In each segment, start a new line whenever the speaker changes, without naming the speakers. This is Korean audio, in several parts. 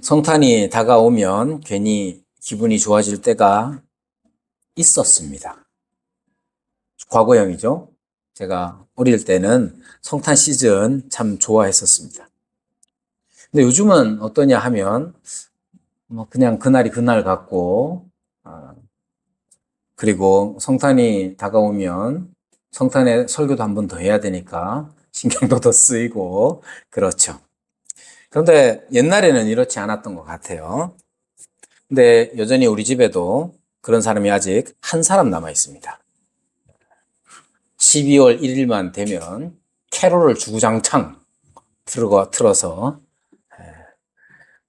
성탄이 다가오면 괜히 기분이 좋아질 때가 있었습니다. 과거형이죠. 제가 어릴 때는 성탄 시즌 참 좋아했었습니다. 근데 요즘은 어떠냐 하면 그냥 그날이 그날 같고, 그리고 성탄이 다가오면 성탄에 설교도 한 번 더 해야 되니까 신경도 더 쓰이고 그렇죠. 그런데 옛날에는 이렇지 않았던 것 같아요. 근데 여전히 우리 집에도 그런 사람이 아직 한 사람 남아 있습니다. 12월 1일만 되면 캐롤을 주구장창 틀어서,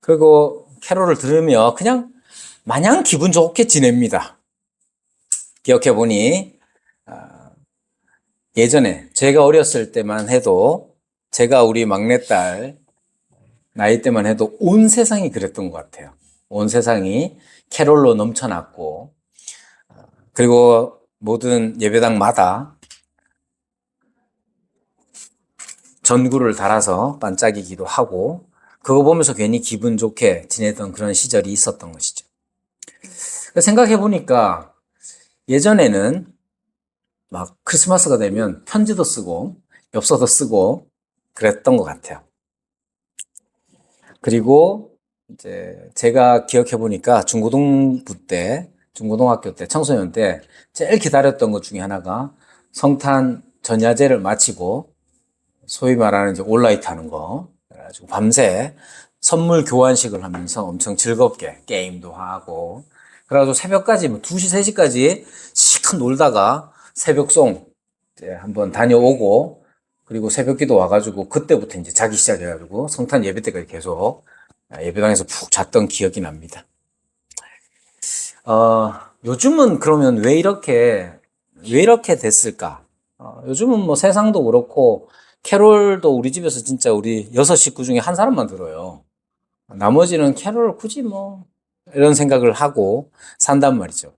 그리고 캐롤을 들으며 그냥 마냥 기분 좋게 지냅니다. 기억해보니 예전에 제가 어렸을 때만 해도, 제가 우리 막내딸 나이 때만 해도 온 세상이 그랬던 것 같아요. 온 세상이 캐롤로 넘쳐났고, 그리고 모든 예배당마다 전구를 달아서 반짝이기도 하고, 그거 보면서 괜히 기분 좋게 지내던 그런 시절이 있었던 것이죠. 생각해 보니까 예전에는 막 크리스마스가 되면 편지도 쓰고 엽서도 쓰고 그랬던 것 같아요. 그리고 이제 제가 기억해 보니까 중고등학교 때, 청소년 때 제일 기다렸던 것 중에 하나가 성탄 전야제를 마치고 소위 말하는 이제 온라이트 하는 거. 그래가지고 밤새 선물 교환식을 하면서 엄청 즐겁게 게임도 하고, 그래가지고 새벽까지 2시, 3시까지 시컷 놀다가 새벽송 이제 한번 다녀오고, 그리고 새벽기도 와가지고 그때부터 이제 자기 시작해가지고 성탄 예배 때까지 계속 예배당에서 푹 잤던 기억이 납니다. 요즘은 그러면 왜 이렇게 됐을까? 요즘은 뭐 세상도 그렇고, 캐롤도 우리 집에서 진짜 우리 6식구 중에 한 사람만 들어요. 나머지는 캐롤을 굳이 이런 생각을 하고 산단 말이죠.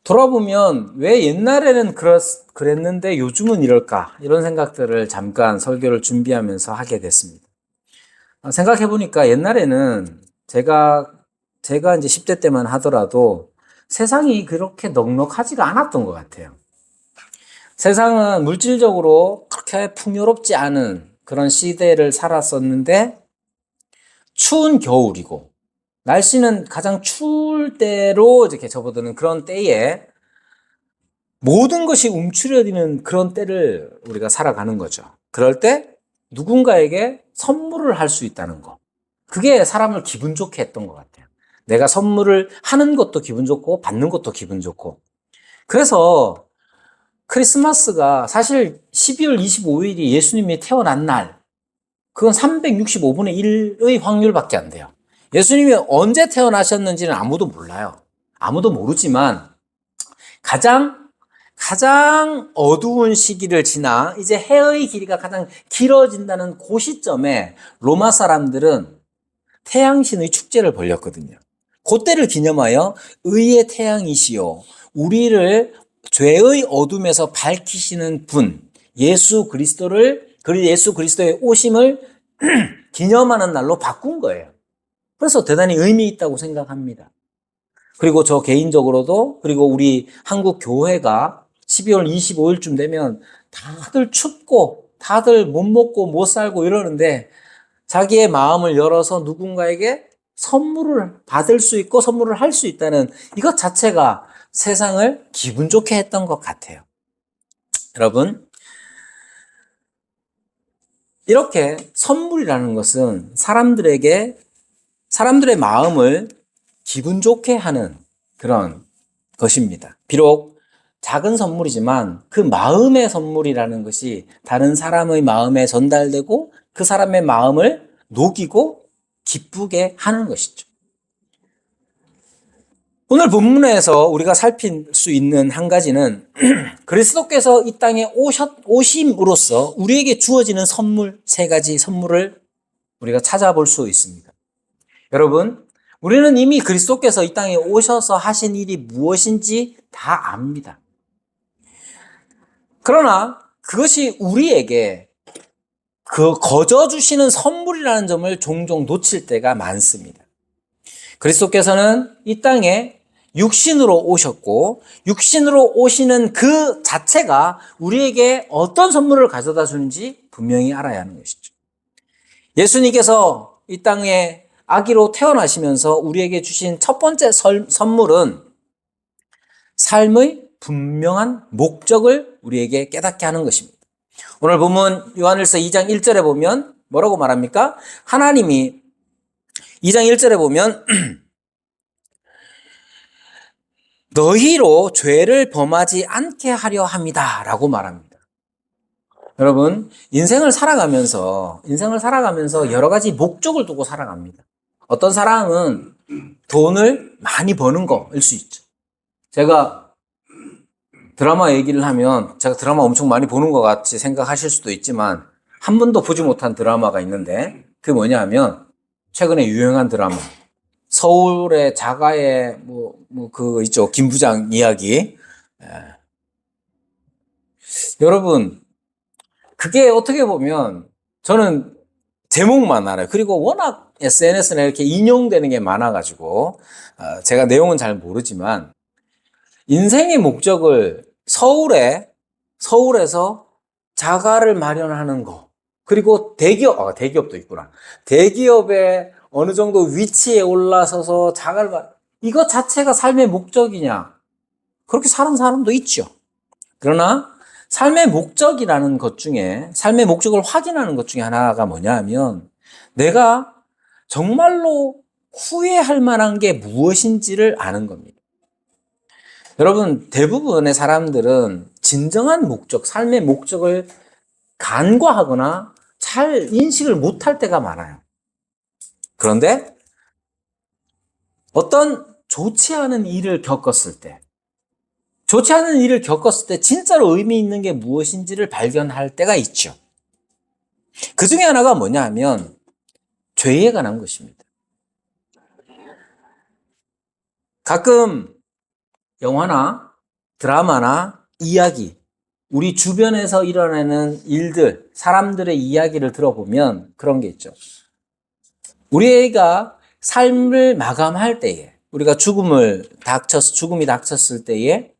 돌아보면 왜 옛날에는 그랬는데 요즘은 이럴까? 이런 생각들을 잠깐 설교를 준비하면서 하게 됐습니다. 생각해 보니까 옛날에는 제가 이제 10대 때만 하더라도 세상이 그렇게 넉넉하지가 않았던 것 같아요. 세상은 물질적으로 그렇게 풍요롭지 않은 그런 시대를 살았었는데, 추운 겨울이고 날씨는 가장 추울 때로 이렇게 접어드는 그런 때에 모든 것이 움츠려드는 그런 때를 우리가 살아가는 거죠. 그럴 때 누군가에게 선물을 할 수 있다는 거, 그게 사람을 기분 좋게 했던 것 같아요. 내가 선물을 하는 것도 기분 좋고 받는 것도 기분 좋고. 그래서 크리스마스가 사실 12월 25일이 예수님이 태어난 날, 그건 365분의 1의 확률밖에 안 돼요. 예수님이 언제 태어나셨는지는 아무도 몰라요. 아무도 모르지만 가장 어두운 시기를 지나 이제 해의 길이가 가장 길어진다는 그 시점에 로마 사람들은 태양신의 축제를 벌였거든요. 그때를 기념하여 의의 태양이시요, 우리를 죄의 어둠에서 밝히시는 분 예수 그리스도의 오심을 기념하는 날로 바꾼 거예요. 그래서 대단히 의미 있다고 생각합니다. 그리고 저 개인적으로도, 그리고 우리 한국 교회가 12월 25일쯤 되면 다들 춥고 다들 못 먹고 못 살고 이러는데, 자기의 마음을 열어서 누군가에게 선물을 받을 수 있고 선물을 할 수 있다는 이것 자체가 세상을 기분 좋게 했던 것 같아요. 여러분, 이렇게 선물이라는 것은 사람들의 마음을 기분 좋게 하는 그런 것입니다. 비록 작은 선물이지만 그 마음의 선물이라는 것이 다른 사람의 마음에 전달되고 그 사람의 마음을 녹이고 기쁘게 하는 것이죠. 오늘 본문에서 우리가 살필 수 있는 한 가지는 그리스도께서 이 땅에 오심으로써 우리에게 주어지는 선물, 3가지 선물을 우리가 찾아볼 수 있습니다. 여러분, 우리는 이미 그리스도께서 이 땅에 오셔서 하신 일이 무엇인지 다 압니다. 그러나 그것이 우리에게 그 거저 주시는 선물이라는 점을 종종 놓칠 때가 많습니다. 그리스도께서는 이 땅에 육신으로 오셨고 육신으로 오시는 그 자체가 우리에게 어떤 선물을 가져다 주는지 분명히 알아야 하는 것이죠. 예수님께서 이 땅에 아기로 태어나시면서 우리에게 주신 첫 번째 선물은 삶의 분명한 목적을 우리에게 깨닫게 하는 것입니다. 오늘 본문 요한일서 2장 1절에 보면 뭐라고 말합니까? 하나님이 2장 1절에 보면 너희로 죄를 범하지 않게 하려 함이다 라고 말합니다. 여러분, 인생을 살아가면서 여러 가지 목적을 두고 살아갑니다. 어떤 사람은 돈을 많이 버는 거일 수 있죠. 제가 드라마 얘기를 하면 제가 드라마 엄청 많이 보는 것 같이 생각하실 수도 있지만 한 번도 보지 못한 드라마가 있는데 그게 뭐냐 하면 최근에 유행한 드라마 서울의 자가의 그거 있죠. 김 부장 이야기. 여러분, 그게 어떻게 보면 저는 제목만 알아요. 그리고 워낙 SNS에 이렇게 인용되는 게 많아가지고 제가 내용은 잘 모르지만 인생의 목적을 서울에서 자가를 마련하는 거 그리고 대기업도 있구나. 대기업에 어느 정도 위치에 올라서서 이것 자체가 삶의 목적이냐? 그렇게 사는 사람도 있죠. 그러나 삶의 목적을 확인하는 것 중에 하나가 뭐냐 하면 내가 정말로 후회할 만한 게 무엇인지를 아는 겁니다. 여러분, 대부분의 사람들은 진정한 목적, 삶의 목적을 간과하거나 잘 인식을 못할 때가 많아요. 그런데 어떤 좋지 않은 일을 겪었을 때 진짜로 의미 있는 게 무엇인지를 발견할 때가 있죠. 그 중에 하나가 뭐냐 하면 죄에 관한 것입니다. 가끔 영화나 드라마나 이야기, 우리 주변에서 일어나는 일들, 사람들의 이야기를 들어보면 그런 게 있죠. 우리가 삶을 마감할 때에, 우리가 죽음이 닥쳤을 때에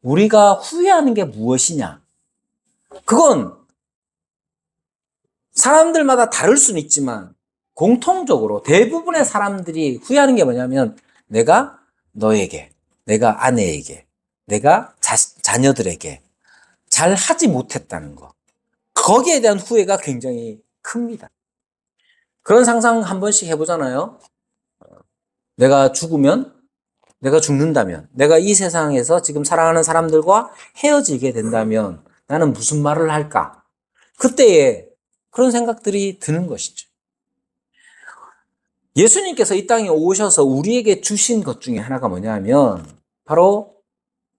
우리가 후회하는 게 무엇이냐? 그건 사람들마다 다를 수는 있지만 공통적으로 대부분의 사람들이 후회하는 게 뭐냐면 내가 너에게, 내가 아내에게, 내가 자녀들에게 잘 하지 못했다는 거. 거기에 대한 후회가 굉장히 큽니다. 그런 상상 한 번씩 해보잖아요. 내가 죽는다면, 내가 이 세상에서 지금 사랑하는 사람들과 헤어지게 된다면 나는 무슨 말을 할까? 그때에 그런 생각들이 드는 것이죠. 예수님께서 이 땅에 오셔서 우리에게 주신 것 중에 하나가 뭐냐면 바로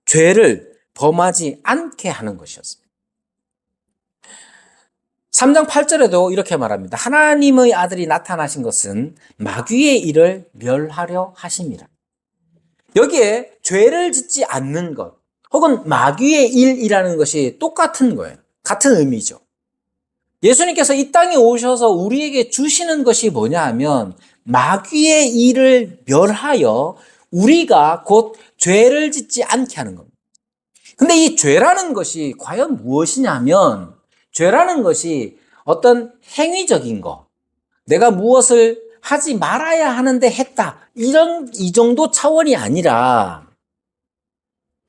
죄를 범하지 않게 하는 것이었습니다. 3장 8절에도 이렇게 말합니다. 하나님의 아들이 나타나신 것은 마귀의 일을 멸하려 하심이라. 여기에 죄를 짓지 않는 것 혹은 마귀의 일이라는 것이 똑같은 거예요. 같은 의미죠. 예수님께서 이 땅에 오셔서 우리에게 주시는 것이 뭐냐 하면 마귀의 일을 멸하여 우리가 곧 죄를 짓지 않게 하는 겁니다. 근데 이 죄라는 것이 과연 무엇이냐면 죄라는 것이 어떤 행위적인 거, 내가 무엇을 하지 말아야 하는데 했다. 이 정도 차원이 아니라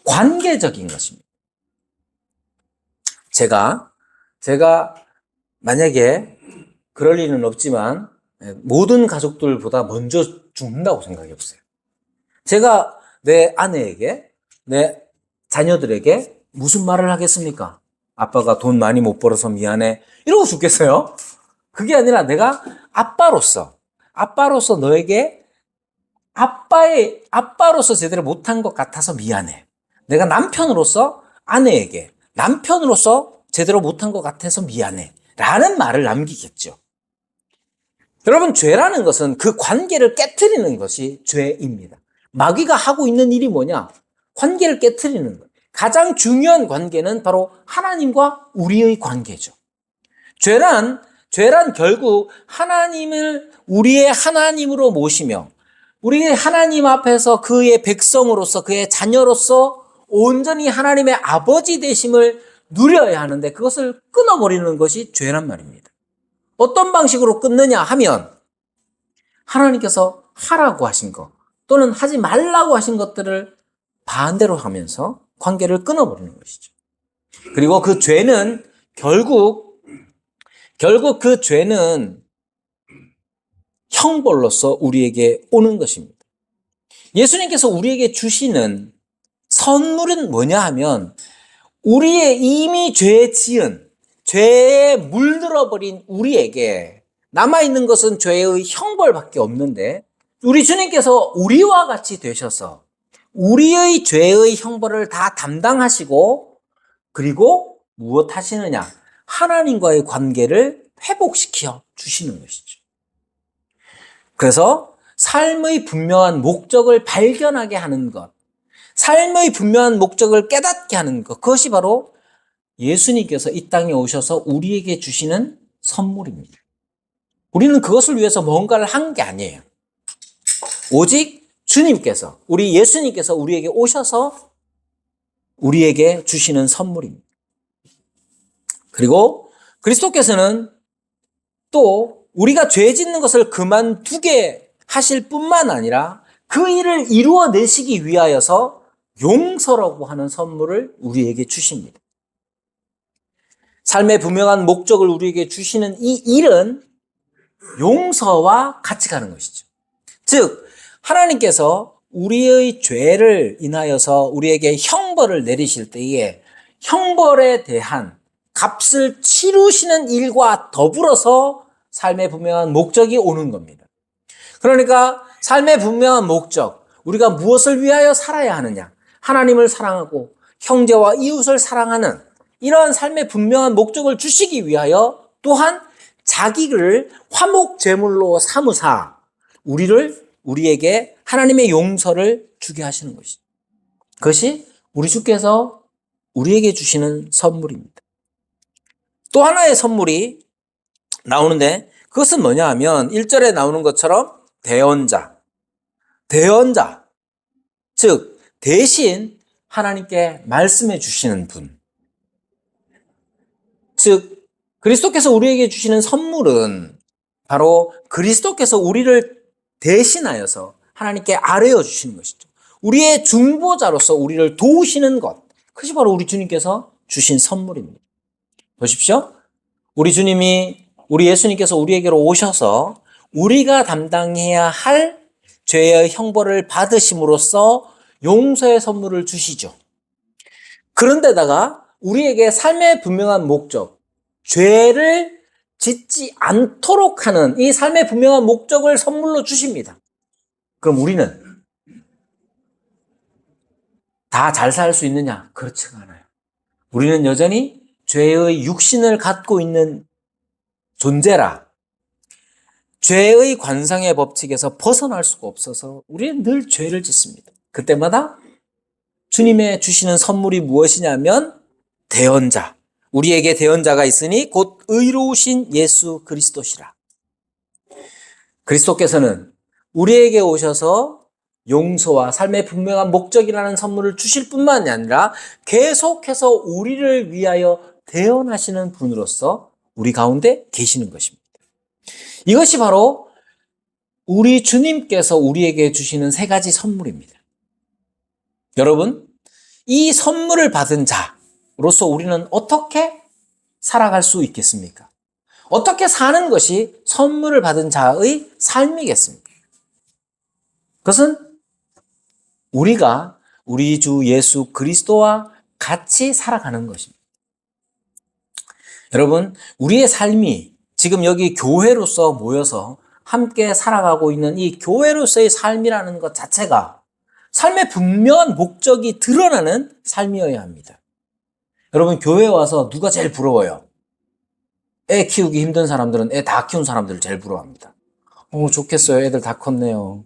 관계적인 것입니다. 제가 만약에 그럴 일은 없지만 모든 가족들보다 먼저 죽는다고 생각해 보세요. 제가 내 아내에게, 내 자녀들에게 무슨 말을 하겠습니까? 아빠가 돈 많이 못 벌어서 미안해. 이러고 죽겠어요? 그게 아니라 내가 아빠로서 너에게 아빠로서 제대로 못한 것 같아서 미안해. 내가 남편으로서 아내에게 남편으로서 제대로 못한 것 같아서 미안해. 라는 말을 남기겠죠. 여러분, 죄라는 것은 그 관계를 깨트리는 것이 죄입니다. 마귀가 하고 있는 일이 뭐냐? 관계를 깨트리는 거예요. 가장 중요한 관계는 바로 하나님과 우리의 관계죠. 죄란 죄란 결국 하나님을 우리의 하나님으로 모시며 우리의 하나님 앞에서 그의 백성으로서 그의 자녀로서 온전히 하나님의 아버지 되심을 누려야 하는데 그것을 끊어버리는 것이 죄란 말입니다. 어떤 방식으로 끊느냐 하면 하나님께서 하라고 하신 것 또는 하지 말라고 하신 것들을 반대로 하면서 관계를 끊어버리는 것이죠. 그리고 그 죄는 결국 그 죄는 형벌로서 우리에게 오는 것입니다. 예수님께서 우리에게 주시는 선물은 뭐냐 하면 우리의 이미 죄 지은 죄에 물들어버린 우리에게 남아있는 것은 죄의 형벌밖에 없는데 우리 주님께서 우리와 같이 되셔서 우리의 죄의 형벌을 다 담당하시고 그리고 무엇 하시느냐? 하나님과의 관계를 회복시켜 주시는 것이죠. 그래서 삶의 분명한 목적을 발견하게 하는 것, 삶의 분명한 목적을 깨닫게 하는 것, 그것이 바로 예수님께서 이 땅에 오셔서 우리에게 주시는 선물입니다. 우리는 그것을 위해서 뭔가를 한 게 아니에요. 오직 주님께서, 우리 예수님께서 우리에게 오셔서 우리에게 주시는 선물입니다. 그리고 그리스도께서는 또 우리가 죄 짓는 것을 그만두게 하실 뿐만 아니라 그 일을 이루어내시기 위하여서 용서라고 하는 선물을 우리에게 주십니다. 삶의 분명한 목적을 우리에게 주시는 이 일은 용서와 같이 가는 것이죠. 즉 하나님께서 우리의 죄를 인하여서 우리에게 형벌을 내리실 때에 형벌에 대한 값을 치르시는 일과 더불어서 삶의 분명한 목적이 오는 겁니다. 그러니까 삶의 분명한 목적, 우리가 무엇을 위하여 살아야 하느냐, 하나님을 사랑하고 형제와 이웃을 사랑하는 이러한 삶의 분명한 목적을 주시기 위하여 또한 자기를 화목제물로 삼으사 우리에게 하나님의 용서를 주게 하시는 것이죠. 그것이 우리 주께서 우리에게 주시는 선물입니다. 또 하나의 선물이 나오는데 그것은 뭐냐 하면 1절에 나오는 것처럼 대언자, 즉 대신 하나님께 말씀해 주시는 분, 즉 그리스도께서 우리에게 주시는 선물은 바로 그리스도께서 우리를 대신하여서 하나님께 아뢰어 주시는 것이죠. 우리의 중보자로서 우리를 도우시는 것, 그것이 바로 우리 주님께서 주신 선물입니다. 보십시오. 우리 예수님께서 우리에게로 오셔서 우리가 담당해야 할 죄의 형벌을 받으심으로써 용서의 선물을 주시죠. 그런데다가 우리에게 삶의 분명한 목적, 죄를 짓지 않도록 하는 이 삶의 분명한 목적을 선물로 주십니다. 그럼 우리는 다 잘 살 수 있느냐? 그렇지가 않아요. 우리는 여전히 죄의 육신을 갖고 있는 존재라 죄의 관상의 법칙에서 벗어날 수가 없어서 우리는 늘 죄를 짓습니다. 그때마다 주님의 주시는 선물이 무엇이냐면 대언자, 우리에게 대언자가 있으니 곧 의로우신 예수 그리스도시라. 그리스도께서는 우리에게 오셔서 용서와 삶의 분명한 목적이라는 선물을 주실 뿐만이 아니라 계속해서 우리를 위하여 대언하시는 분으로서 우리 가운데 계시는 것입니다. 이것이 바로 우리 주님께서 우리에게 주시는 세 가지 선물입니다. 여러분, 이 선물을 받은 자로서 우리는 어떻게 살아갈 수 있겠습니까? 어떻게 사는 것이 선물을 받은 자의 삶이겠습니까? 그것은 우리가 우리 주 예수 그리스도와 같이 살아가는 것입니다. 여러분, 우리의 삶이 지금 여기 교회로서 모여서 함께 살아가고 있는 이 교회로서의 삶이라는 것 자체가 삶의 분명한 목적이 드러나는 삶이어야 합니다. 여러분, 교회에 와서 누가 제일 부러워요? 애 키우기 힘든 사람들은 애 다 키운 사람들을 제일 부러워합니다. 좋겠어요. 애들 다 컸네요.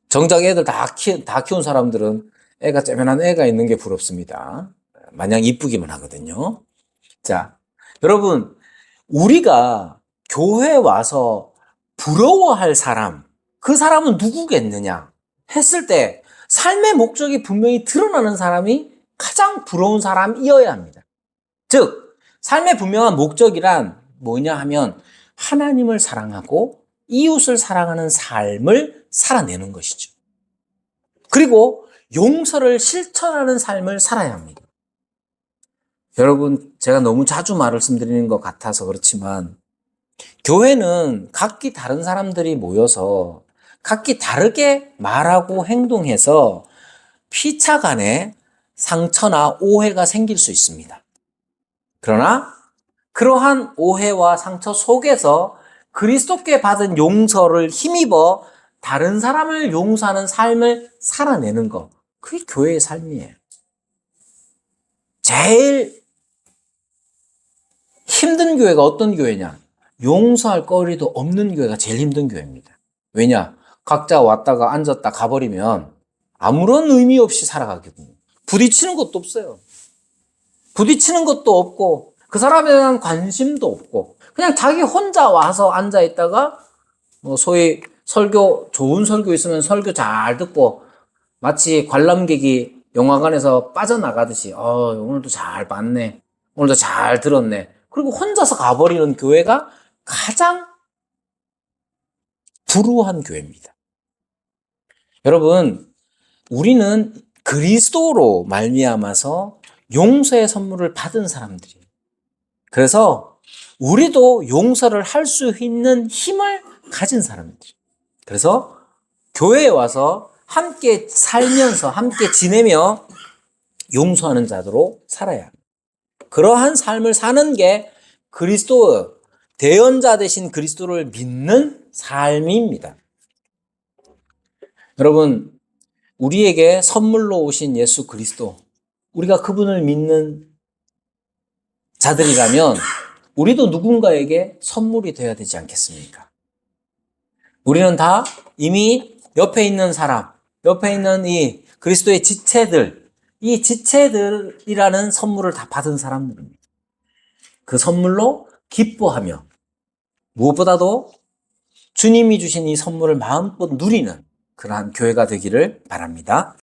정작 애들 다 키운 사람들은 애가 째면한 애가 있는 게 부럽습니다. 마냥 이쁘기만 하거든요. 자, 여러분, 우리가 교회에 와서 부러워할 사람, 그 사람은 누구겠느냐 했을 때 삶의 목적이 분명히 드러나는 사람이 가장 부러운 사람이어야 합니다. 즉, 삶의 분명한 목적이란 뭐냐 하면 하나님을 사랑하고 이웃을 사랑하는 삶을 살아내는 것이죠. 그리고 용서를 실천하는 삶을 살아야 합니다. 여러분, 제가 너무 자주 말씀드리는 것 같아서 그렇지만 교회는 각기 다른 사람들이 모여서 각기 다르게 말하고 행동해서 피차 간에 상처나 오해가 생길 수 있습니다. 그러나 그러한 오해와 상처 속에서 그리스도께 받은 용서를 힘입어 다른 사람을 용서하는 삶을 살아내는 것, 그게 교회의 삶이에요. 제일 힘든 교회가 어떤 교회냐? 용서할 거리도 없는 교회가 제일 힘든 교회입니다. 왜냐? 각자 왔다가 앉았다 가버리면 아무런 의미 없이 살아가거든요. 부딪히는 것도 없어요. 부딪히는 것도 없고 그 사람에 대한 관심도 없고 그냥 자기 혼자 와서 앉아있다가 뭐 소위 설교, 좋은 설교 있으면 설교 잘 듣고 마치 관람객이 영화관에서 빠져나가듯이 오늘도 잘 봤네. 오늘도 잘 들었네. 그리고 혼자서 가버리는 교회가 가장 불우한 교회입니다. 여러분, 우리는 그리스도로 말미암아서 용서의 선물을 받은 사람들이에요. 그래서 우리도 용서를 할 수 있는 힘을 가진 사람들이에요. 그래서 교회에 와서 함께 살면서 함께 지내며 용서하는 자들로 살아야 합니다. 그러한 삶을 사는 게 그리스도의 대언자 되신 그리스도를 믿는 삶입니다. 여러분, 우리에게 선물로 오신 예수 그리스도, 우리가 그분을 믿는 자들이라면 우리도 누군가에게 선물이 되어야 되지 않겠습니까? 우리는 다 이미 옆에 있는 사람, 옆에 있는 이 그리스도의 지체들, 이 지체들이라는 선물을 다 받은 사람들입니다. 그 선물로 기뻐하며 무엇보다도 주님이 주신 이 선물을 마음껏 누리는 그러한 교회가 되기를 바랍니다.